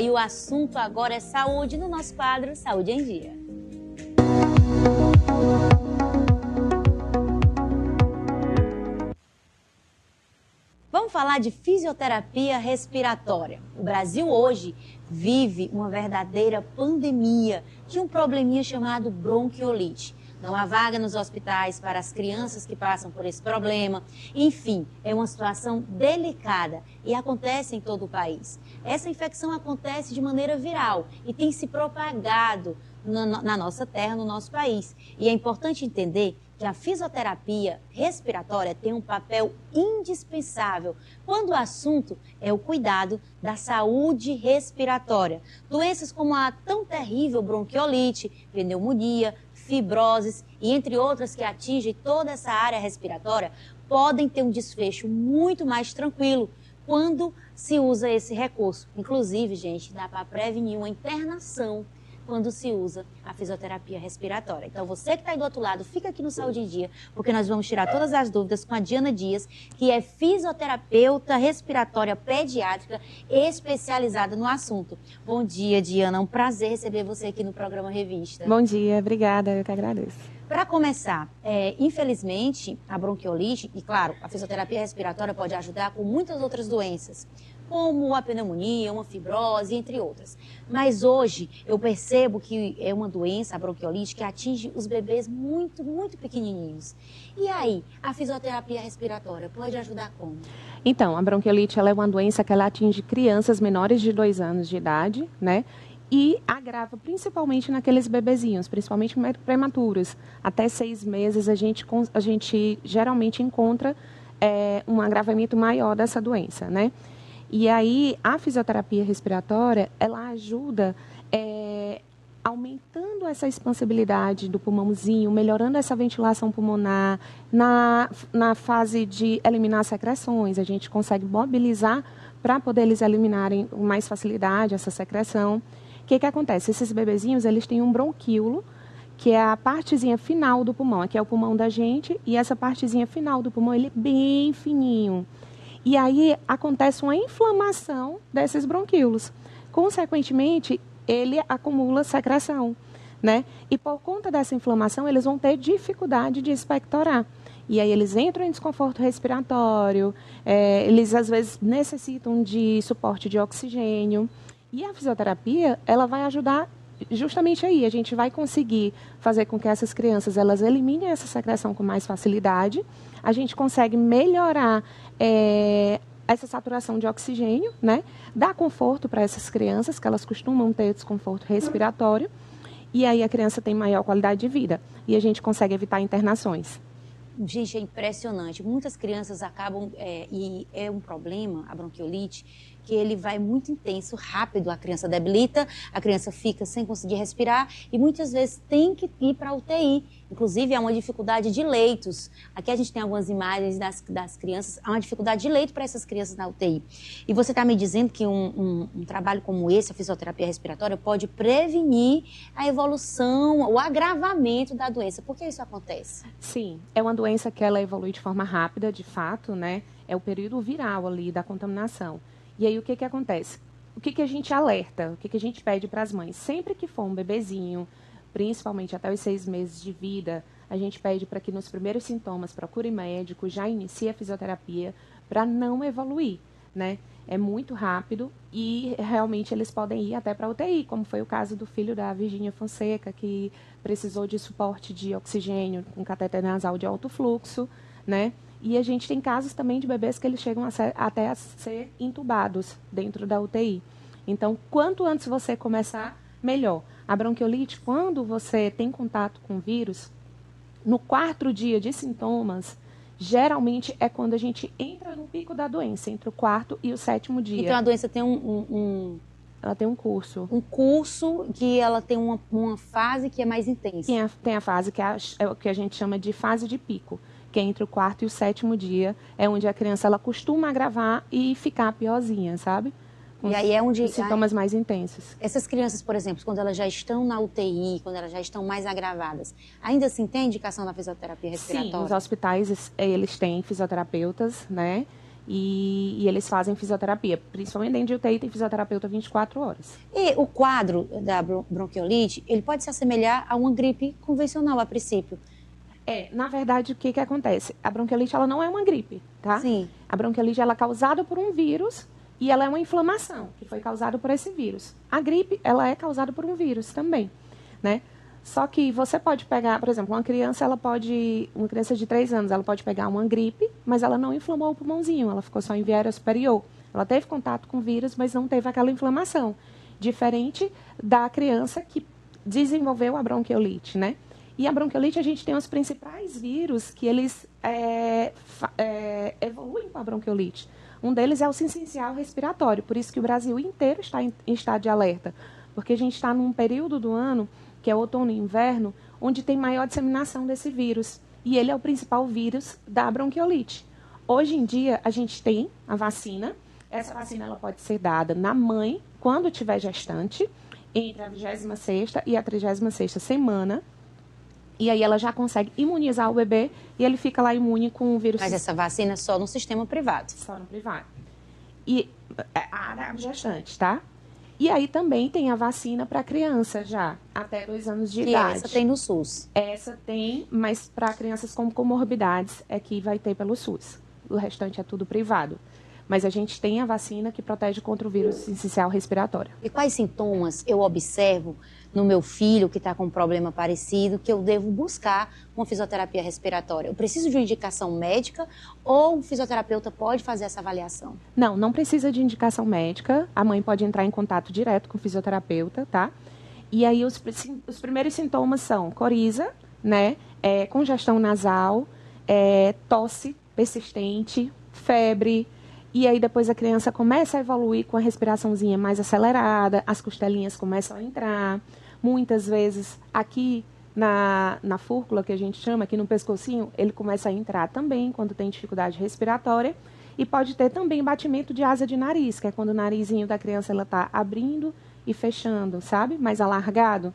E o assunto agora é saúde no nosso quadro Saúde em Dia. Vamos falar de fisioterapia respiratória. O Brasil hoje vive uma verdadeira pandemia de um probleminha chamado bronquiolite. Não há vaga nos hospitais para as crianças que passam por esse problema. Enfim, é uma situação delicada e acontece em todo o país. Essa infecção acontece de maneira viral e tem se propagado na nossa terra, no nosso país. E é importante entender que a fisioterapia respiratória tem um papel indispensável quando o assunto é o cuidado da saúde respiratória. Doenças como a tão terrível bronquiolite, pneumonia, fibroses e entre outras que atingem toda essa área respiratória podem ter um desfecho muito mais tranquilo quando se usa esse recurso. Inclusive, gente, dá para prevenir uma internação quando se usa a fisioterapia respiratória. Então, você que está aí do outro lado, fica aqui no Saúde em Dia, porque nós vamos tirar todas as dúvidas com a Diana Dias, que é fisioterapeuta respiratória pediátrica especializada no assunto. Bom dia, Diana. É um prazer receber você aqui no programa Revista. Bom dia, obrigada, eu que agradeço. Para começar, infelizmente, a bronquiolite, e claro, a fisioterapia respiratória pode ajudar com muitas outras doenças, como a pneumonia, uma fibrose, entre outras. Mas hoje eu percebo que é uma doença, a bronquiolite, que atinge os bebês muito, muito pequenininhos. E aí, a fisioterapia respiratória pode ajudar como? Então, a bronquiolite ela é uma doença que ela atinge crianças menores de 2 anos de idade, né? E agrava principalmente naqueles bebezinhos, principalmente prematuros. Até 6 meses a gente geralmente encontra um agravamento maior dessa doença, né? E aí, a fisioterapia respiratória, ela ajuda aumentando essa expansibilidade do pulmãozinho, melhorando essa ventilação pulmonar. Na fase de eliminar secreções, a gente consegue mobilizar para poder eles eliminarem com mais facilidade essa secreção. O que acontece? Esses bebezinhos, eles têm um bronquíolo, que é a partezinha final do pulmão. Aqui é o pulmão da gente, e essa partezinha final do pulmão, ele é bem fininho. E aí acontece uma inflamação desses bronquíolos. Consequentemente, ele acumula secreção, né? E por conta dessa inflamação, eles vão ter dificuldade de expectorar. E aí eles entram em desconforto respiratório, eles às vezes necessitam de suporte de oxigênio. E a fisioterapia, ela vai ajudar justamente aí. A gente vai conseguir fazer com que essas crianças elas eliminem essa secreção com mais facilidade. A gente consegue melhorar essa saturação de oxigênio, né? Dar conforto para essas crianças, que elas costumam ter desconforto respiratório. E aí a criança tem maior qualidade de vida. E a gente consegue evitar internações. Gente, é impressionante. Muitas crianças acabam, e é um problema, a bronquiolite, que ele vai muito intenso, rápido, a criança debilita, a criança fica sem conseguir respirar e muitas vezes tem que ir para a UTI. Inclusive, há uma dificuldade de leitos. Aqui a gente tem algumas imagens das crianças, há uma dificuldade de leito para essas crianças na UTI. E você está me dizendo que um trabalho como esse, a fisioterapia respiratória, pode prevenir a evolução, o agravamento da doença. Por que isso acontece? Sim, é uma doença que ela evolui de forma rápida, de fato, né? É o período viral ali da contaminação. E aí o que acontece? O que a gente alerta? O que a gente pede para as mães? Sempre que for um bebezinho, principalmente até os 6 meses de vida, a gente pede para que nos primeiros sintomas procure médico, já inicie a fisioterapia para não evoluir, né? É muito rápido e realmente eles podem ir até para a UTI, como foi o caso do filho da Virgínia Fonseca, que precisou de suporte de oxigênio com catéter nasal de alto fluxo, né? E a gente tem casos também de bebês que eles chegam até a ser entubados dentro da UTI. Então, quanto antes você começar, melhor. A bronquiolite, quando você tem contato com o vírus, no 4º dia de sintomas, geralmente é quando a gente entra no pico da doença, entre o 4º e o 7º dia. Então, a doença tem Ela tem um curso. Um curso que ela tem uma fase que é mais intensa. Tem a fase que é o que a gente chama de fase de pico, que é entre o 4º e o 7º dia, é onde a criança ela costuma agravar e ficar piorzinha, sabe? E aí é onde... Os sintomas mais intensos. Essas crianças, por exemplo, quando elas já estão na UTI, quando elas já estão mais agravadas, ainda assim tem indicação da fisioterapia respiratória? Sim, os hospitais, eles têm fisioterapeutas, né? E eles fazem fisioterapia, principalmente dentro de UTI tem fisioterapeuta 24 horas. E o quadro da bronquiolite, ele pode se assemelhar a uma gripe convencional a princípio? Na verdade, o que acontece? A bronquiolite, ela não é uma gripe, tá? Sim. A bronquiolite, ela é causada por um vírus e ela é uma inflamação que foi causada por esse vírus. A gripe, ela é causada por um vírus também, né? Só que você pode pegar, por exemplo, uma criança de 3 anos, ela pode pegar uma gripe, mas ela não inflamou o pulmãozinho, ela ficou só em via aérea superior. Ela teve contato com o vírus, mas não teve aquela inflamação. Diferente da criança que desenvolveu a bronquiolite, né? E a bronquiolite, a gente tem os principais vírus que eles evoluem com a bronquiolite. Um deles é o sincicial respiratório, por isso que o Brasil inteiro está em estado de alerta, porque a gente está num período do ano, que é o outono e inverno, onde tem maior disseminação desse vírus. E ele é o principal vírus da bronquiolite. Hoje em dia, a gente tem a vacina. Essa vacina ela pode ser dada na mãe, quando estiver gestante, entre a 26ª e a 36ª semana. E aí ela já consegue imunizar o bebê e ele fica lá imune com o vírus. Mas essa vacina é só no sistema privado? Só no privado. E a gestante, tá? E aí também tem a vacina para criança já, até 2 anos de idade. Essa tem no SUS? Essa tem, mas para crianças com comorbidades é que vai ter pelo SUS. O restante é tudo privado. Mas a gente tem a vacina que protege contra o vírus sincicial respiratório. E quais sintomas eu observo no meu filho que está com um problema parecido que eu devo buscar uma fisioterapia respiratória? Eu preciso de uma indicação médica ou o fisioterapeuta pode fazer essa avaliação? Não precisa de indicação médica. A mãe pode entrar em contato direto com o fisioterapeuta, tá? E aí os primeiros sintomas são coriza, né? Congestão nasal, tosse persistente, febre. E aí depois a criança começa a evoluir com a respiraçãozinha mais acelerada, as costelinhas começam a entrar. Muitas vezes aqui na fúrcula, que a gente chama, aqui no pescocinho, ele começa a entrar também quando tem dificuldade respiratória. E pode ter também batimento de asa de nariz, que é quando o narizinho da criança está abrindo e fechando, sabe? Mais alargado.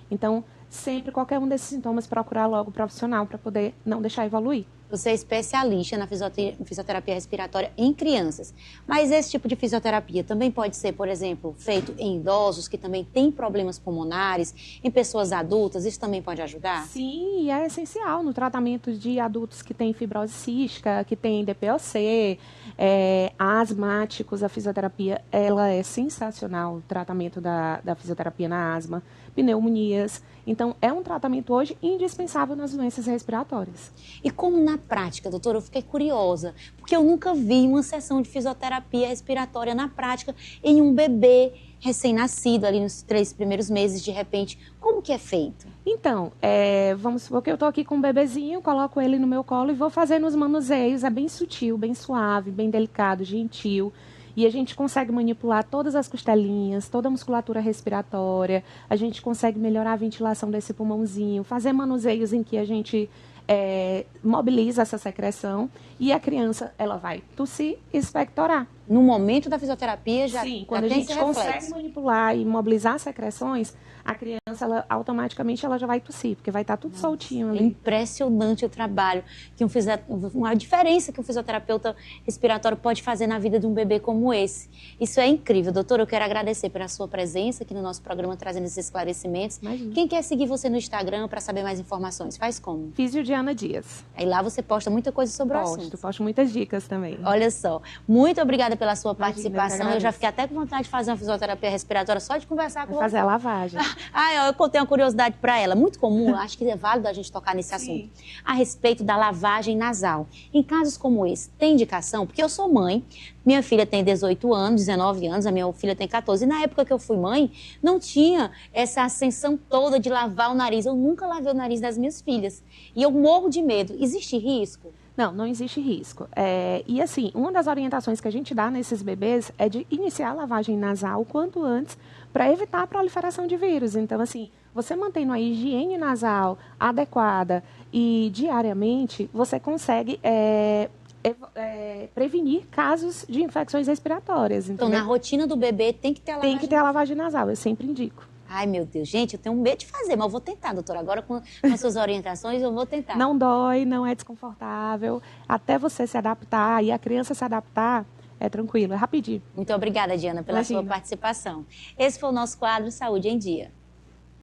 Então, sempre, qualquer um desses sintomas, procurar logo o profissional para poder não deixar evoluir. Você é especialista na fisioterapia respiratória em crianças. Mas esse tipo de fisioterapia também pode ser, por exemplo, feito em idosos que também têm problemas pulmonares, em pessoas adultas, isso também pode ajudar? Sim, e é essencial no tratamento de adultos que têm fibrose cística, que têm DPOC, asmáticos. A fisioterapia, ela é sensacional, o tratamento da fisioterapia na asma, pneumonias. Então, é um tratamento hoje indispensável nas doenças respiratórias. E como na prática, doutora, eu fiquei curiosa, porque eu nunca vi uma sessão de fisioterapia respiratória na prática em um bebê recém-nascido, ali nos 3 primeiros meses, de repente. Como que é feito? Então, vamos supor que eu estou aqui com um bebezinho, coloco ele no meu colo e vou fazendo os manuseios. É bem sutil, bem suave, bem delicado, gentil. E a gente consegue manipular todas as costelinhas, toda a musculatura respiratória. A gente consegue melhorar a ventilação desse pulmãozinho, fazer manuseios em que a gente mobiliza essa secreção. E a criança, ela vai tossir e expectorar. No momento da fisioterapia já Sim, quando já a gente consegue manipular e mobilizar as secreções, a criança, automaticamente, ela já vai tossir, porque vai estar tudo soltinho ali. É impressionante o trabalho, uma diferença que um fisioterapeuta respiratório pode fazer na vida de um bebê como esse. Isso é incrível. Doutora, eu quero agradecer pela sua presença aqui no nosso programa, trazendo esses esclarecimentos. Imagina. Quem quer seguir você no Instagram para saber mais informações, faz como? Fisiodiana Dias. Aí lá você posta muita coisa sobre o assunto. Posto muitas dicas também. Olha só, muito obrigada pela sua Imagina, participação. Eu já fiquei até com vontade de fazer uma fisioterapia respiratória só de conversar com você. Fazer a lavagem. Eu contei uma curiosidade para ela, muito comum, acho que é válido a gente tocar nesse assunto, a respeito da lavagem nasal. Em casos como esse, tem indicação? Porque eu sou mãe, minha filha tem 18 anos, 19 anos, a minha filha tem 14, e na época que eu fui mãe, não tinha essa ascensão toda de lavar o nariz. Eu nunca lavei o nariz das minhas filhas, e eu morro de medo. Existe risco? Não existe risco. E assim, uma das orientações que a gente dá nesses bebês é de iniciar a lavagem nasal o quanto antes para evitar a proliferação de vírus. Então, assim, você mantendo a higiene nasal adequada e diariamente, você consegue prevenir casos de infecções respiratórias. Então, na rotina do bebê tem que ter a lavagem? Tem que ter a lavagem nasal, eu sempre indico. Ai, meu Deus, gente, eu tenho medo de fazer, mas eu vou tentar, doutora. Agora, com as suas orientações, eu vou tentar. Não dói, não é desconfortável. Até você se adaptar e a criança se adaptar, é tranquilo, é rapidinho. Muito obrigada, Diana, pela sua participação. Esse foi o nosso quadro Saúde em Dia.